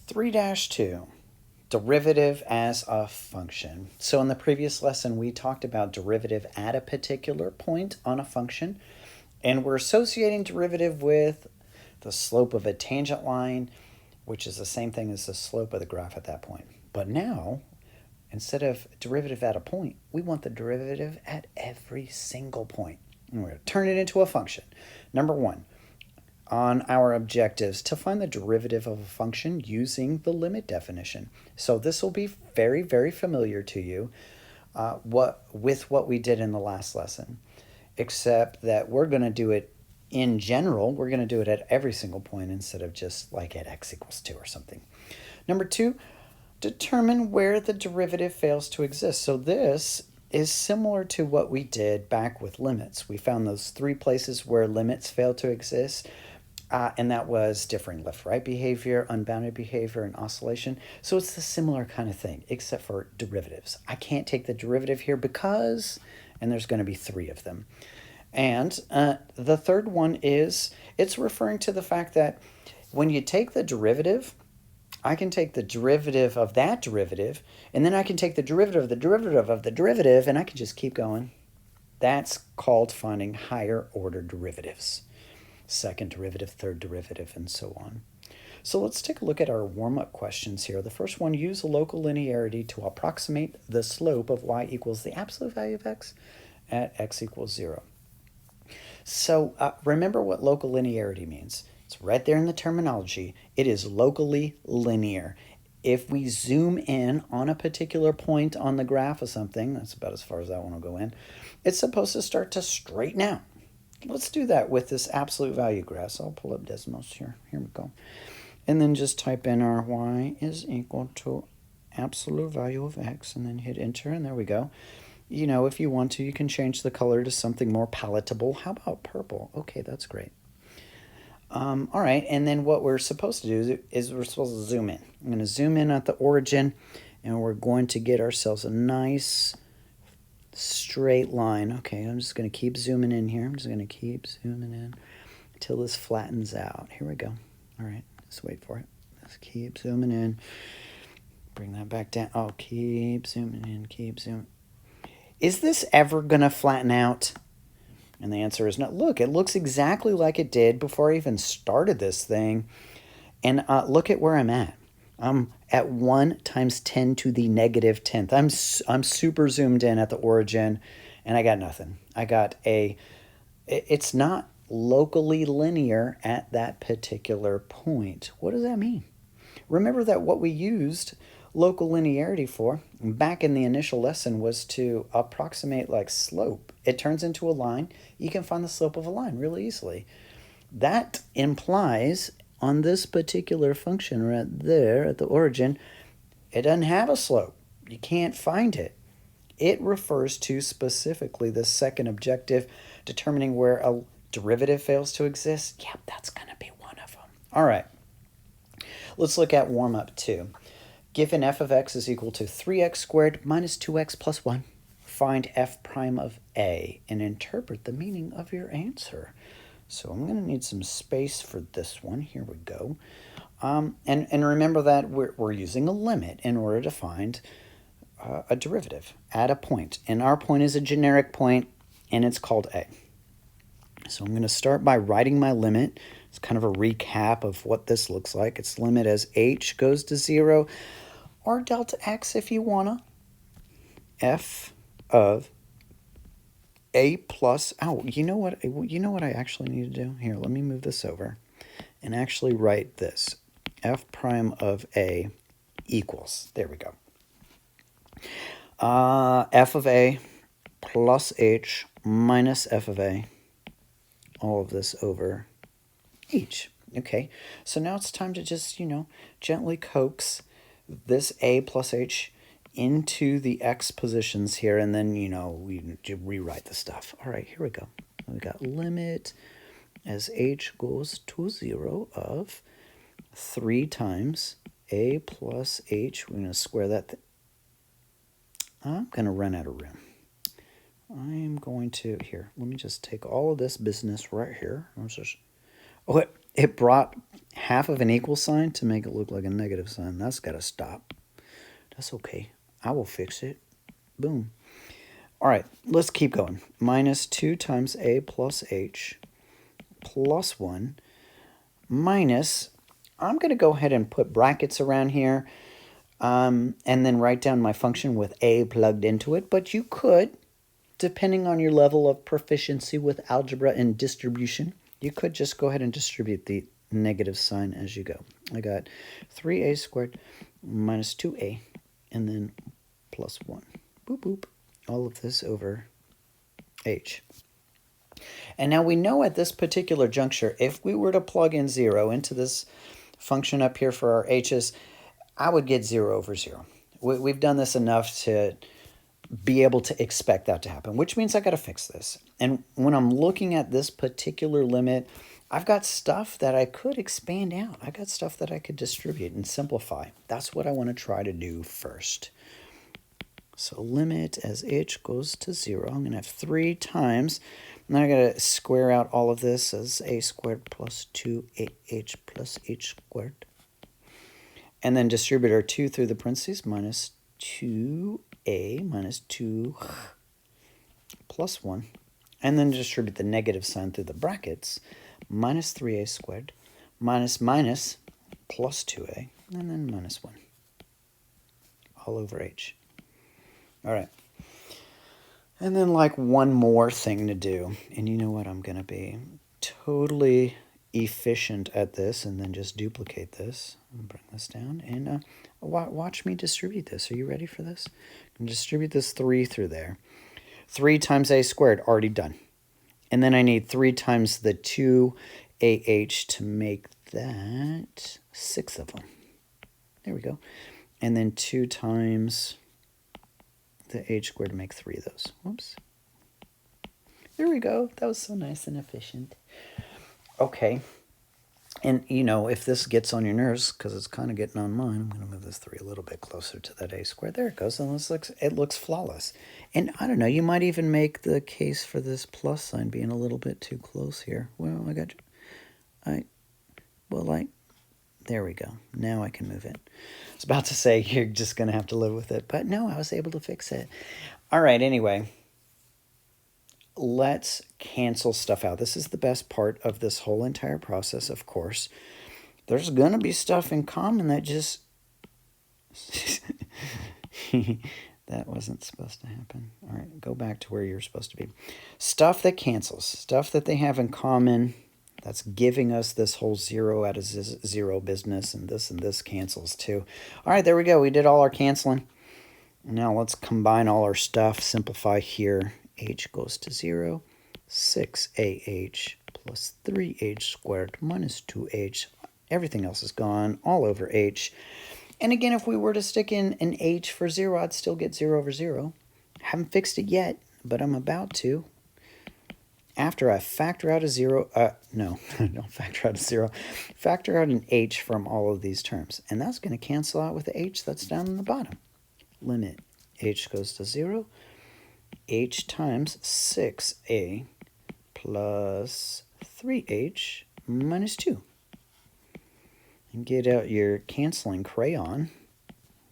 3-2, derivative as a function. So in the previous lesson, we talked about derivative at a particular point on a function, and we're associating derivative with the slope of a tangent line, which is the same thing as the slope of the graph at that point. But now, instead of derivative at a point, we want the derivative at every single point. And we're going to turn it into a function. Number one, on our objectives, to find the derivative of a function using the limit definition. So this will be very, very familiar to you with what we did in the last lesson, except that we're going to do it in general. We're going to do it at every single point instead of just like at x equals 2 or something. Number two, determine where the derivative fails to exist. So this is similar to what we did back with limits. We found those 3 places where limits fail to exist. And that was differing left-right behavior, unbounded behavior, and oscillation. So it's the similar kind of thing, except for derivatives. I can't take the derivative here because, and there's going to be 3 of them. And the third one is, it's referring to the fact that when you take the derivative, I can take the derivative of that derivative, and then I can take the derivative of the derivative of the derivative, and I can just keep going. That's called finding higher order derivatives. Second derivative, third derivative, and so on. So let's take a look at our warm-up questions here. The first one, use a local linearity to approximate the slope of y equals the absolute value of x at x equals 0. So remember what local linearity means. It's right there in the terminology. It is locally linear. If we zoom in on a particular point on the graph of something, that's about as far as I want to go in, it's supposed to start to straighten out. Let's do that with this absolute value graph. So I'll pull up Desmos here. Here we go. And then just type in our y is equal to absolute value of x, and then hit enter, and there we go. You know, if you want to, you can change the color to something more palatable. How about purple? Okay, that's great. All right, and then what we're supposed to do is we're supposed to zoom in. I'm going to zoom in at the origin, and we're going to get ourselves a nice straight line. Okay, I'm just going to keep zooming in here. I'm just going to keep zooming in until this flattens out. Here we go. All right, let's wait for it. Let's keep zooming in. Bring that back down. Oh, keep zooming in, keep zooming. Is this ever going to flatten out? And the answer is no. Look, it looks exactly like it did before I even started this thing. And look at where I'm at. I'm at 1 times 10 to the negative 10th. I'm super zoomed in at the origin, and I got nothing. I got it's not locally linear at that particular point. What does that mean? Remember that what we used local linearity for back in the initial lesson was to approximate like slope. It turns into a line. You can find the slope of a line really easily. That implies on this particular function right there at the origin, it doesn't have a slope. You can't find it. It refers to specifically the second objective, determining where a derivative fails to exist. Yep, that's going to be one of them. All right, let's look at warm-up 2. Given f of x is equal to 3x squared minus 2x plus 1, find f prime of a and interpret the meaning of your answer. So I'm going to need some space for this one. Here we go. And remember that we're using a limit in order to find a derivative at a point. And our point is a generic point, and it's called a. So I'm going to start by writing my limit. It's kind of a recap of what this looks like. It's limit as h goes to 0, or delta x if you want to, f of a plus, you know what I actually need to do? Here, let me move this over and actually write this. F prime of a equals, there we go. F of a plus h minus f of a, all of this over h. Okay, so now it's time to just, gently coax this a plus h into the x positions here, and then, we rewrite the stuff. All right, here we go. We got limit as h goes to 0 of 3 times a plus h. We're going to square that. I'm going to run out of room. I'm going to, here, let me just take all of this business right here. it brought half of an equal sign to make it look like a negative sign. That's got to stop. That's okay. I will fix it. Boom. All right, let's keep going. Minus 2 times a plus h plus 1 minus, I'm going to go ahead and put brackets around here and then write down my function with a plugged into it. But you could, depending on your level of proficiency with algebra and distribution, you could just go ahead and distribute the negative sign as you go. I got 3a squared minus 2a and then plus 1. Boop, boop. All of this over h. And now we know at this particular juncture, if we were to plug in 0 into this function up here for our h's, I would get 0 over 0. We've done this enough to be able to expect that to happen, which means I got to fix this. And when I'm looking at this particular limit, I've got stuff that I could expand out. I got stuff that I could distribute and simplify. That's what I want to try to do first. So limit as h goes to 0. I'm going to have 3 times. And then I got to square out all of this as a squared plus 2ah plus h squared. And then distribute our 2 through the parentheses, minus 2a minus 2 plus 1. And then distribute the negative sign through the brackets, minus 3a squared minus minus plus 2a, and then minus 1, all over h. All right. And then like one more thing to do. And you know what? I'm going to be totally efficient at this and then just duplicate this. And bring this down. And watch me distribute this. Are you ready for this? I'm going to distribute this 3 through there. 3 times a squared, already done. And then I need 3 times the 2ah to make that 6 of them. There we go. And then 2 times the h squared to make 3 of those. Whoops. There we go. That was so nice and efficient. Okay. And, you know, if this gets on your nerves, because it's kind of getting on mine, I'm going to move this 3 a little bit closer to that a squared. There it goes. And it looks flawless. And I don't know, you might even make the case for this plus sign being a little bit too close here. Well, there we go. Now I can move it. I was about to say you're just going to have to live with it, but no, I was able to fix it. All right, anyway, let's cancel stuff out. This is the best part of this whole entire process, of course. There's going to be stuff in common that just... That wasn't supposed to happen. All right, go back to where you're supposed to be. Stuff that cancels, stuff that they have in common that's giving us this whole 0 out of 0 business, and this cancels too. All right, there we go. We did all our canceling. Now let's combine all our stuff, simplify here. H goes to 0, 6ah plus 3h squared minus 2h. Everything else is gone, all over h. And again, if we were to stick in an h for 0, I'd still get 0 over 0. Haven't fixed it yet, but I'm about to. After I factor out a 0, no, don't factor out a 0. Factor out an h from all of these terms. And that's going to cancel out with the h that's down in the bottom. Limit h goes to 0. H times 6a plus 3h minus 2. And get out your canceling crayon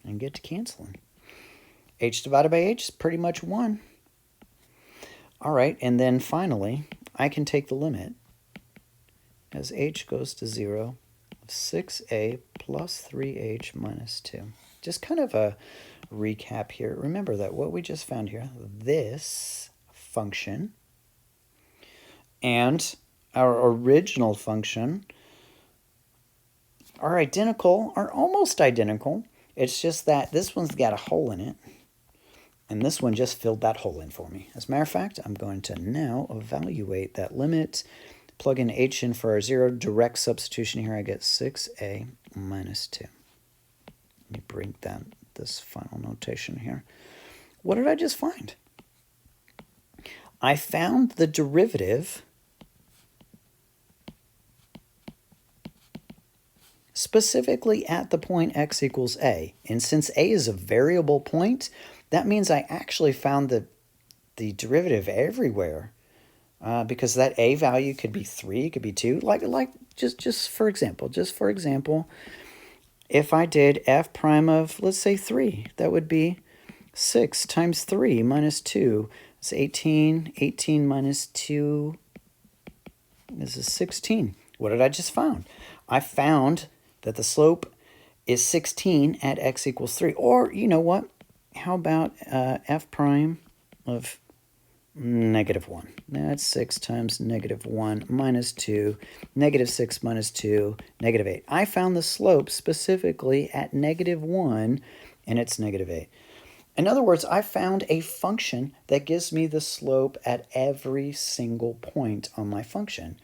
and get to canceling. H divided by h is pretty much 1. All right, and then finally, I can take the limit as h goes to 0 of 6a plus 3h minus 2. Just kind of a recap here. Remember that what we just found here, this function and our original function are identical, are almost identical. It's just that this one's got a hole in it, and this one just filled that hole in for me. As a matter of fact, I'm going to now evaluate that limit, plug in h in for our 0, direct substitution here. I get 6a minus 2. Let me bring down this final notation here. What did I just find? I found the derivative specifically at the point x equals a. And since a is a variable point, that means I actually found the derivative everywhere, because that a value could be 3, could be 2. Like just for example, if I did f prime of, let's say, 3, that would be 6 times 3 minus 2. It's 18. 18 minus 2, this is 16. What did I just find? I found that the slope is 16 at x equals 3. Or, you know what? How about f prime of -1? That's 6 times -1 minus 2. -6 minus 2, -8. I found the slope specifically at -1, and it's -8. In other words, I found a function that gives me the slope at every single point on my function.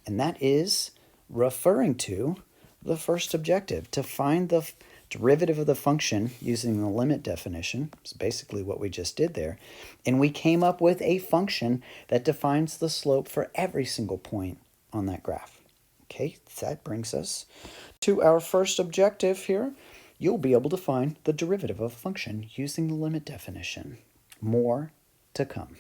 And that is referring to the first objective, to find the derivative of the function using the limit definition. It's basically what we just did there. And we came up with a function that defines the slope for every single point on that graph. Okay, that brings us to our first objective here. You'll be able to find the derivative of a function using the limit definition. More to come.